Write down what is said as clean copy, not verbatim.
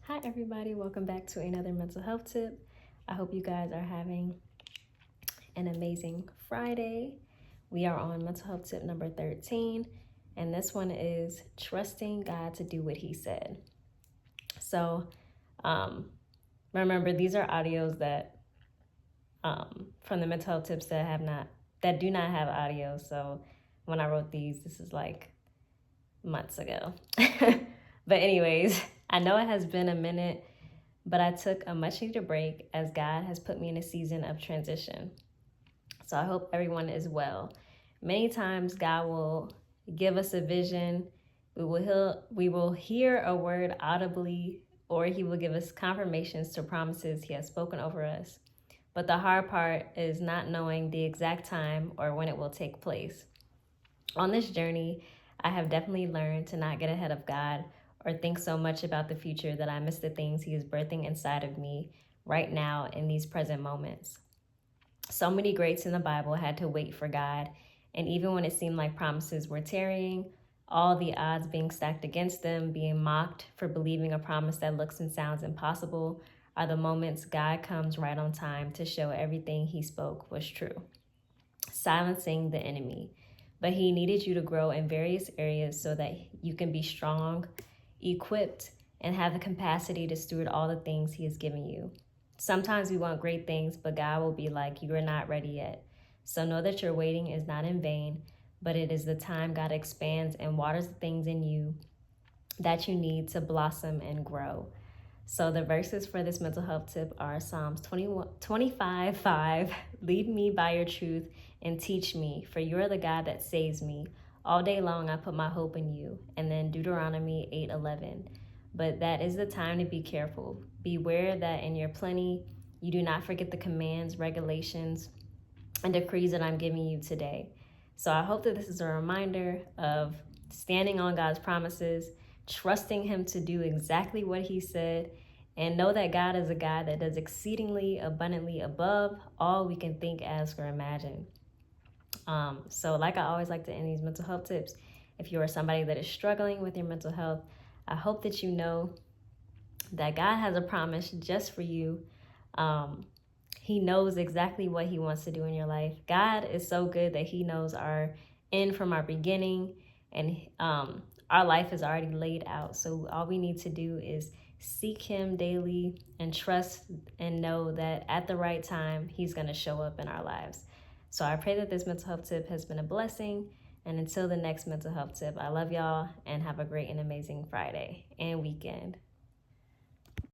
Hi everybody, welcome back to another mental health tip. I hope you guys are having an amazing Friday. We are on mental health tip number 13, and this one is trusting God to do what he said. So remember, these are audios that from the mental health tips that do not have audio. So when I wrote these, this is like months ago. But anyways, I know it has been a minute, but I took a much needed break as God has put me in a season of transition. So I hope everyone is well. Many times God will give us a vision. We will hear a word audibly, or he will give us confirmations to promises he has spoken over us. But the hard part is not knowing the exact time or when it will take place. On this journey, I have definitely learned to not get ahead of God or think so much about the future that I miss the things he is birthing inside of me right now in these present moments. So many greats in the Bible had to wait for God, and even when it seemed like promises were tarrying, all the odds being stacked against them, being mocked for believing a promise that looks and sounds impossible, are the moments God comes right on time to show everything he spoke was true, silencing the enemy. But he needed you to grow in various areas so that you can be strong, equipped, and have the capacity to steward all the things he has given you. Sometimes we want great things, but God will be like, you are not ready yet. So know that your waiting is not in vain, but it is the time God expands and waters the things in you that you need to blossom and grow. So the verses for this mental health tip are Psalms 25:5. Lead me by your truth and teach me, for you are the God that saves me. All day long I put my hope in you. And then Deuteronomy 8:11. But that is the time to be careful. Beware that in your plenty you do not forget the commands, regulations, and decrees that I'm giving you today. So I hope that this is a reminder of standing on God's promises, trusting him to do exactly what he said, and know that God is a God that does exceedingly abundantly above all we can think, ask, or imagine. So like I always like to end these mental health tips, if you are somebody that is struggling with your mental health, I hope that you know that God has a promise just for you. He knows exactly what he wants to do in your life. God is so good that he knows our end from our beginning, and our life is already laid out. So all we need to do is seek him daily and trust and know that at the right time, he's going to show up in our lives. So I pray that this mental health tip has been a blessing. And until the next mental health tip, I love y'all and have a great and amazing Friday and weekend.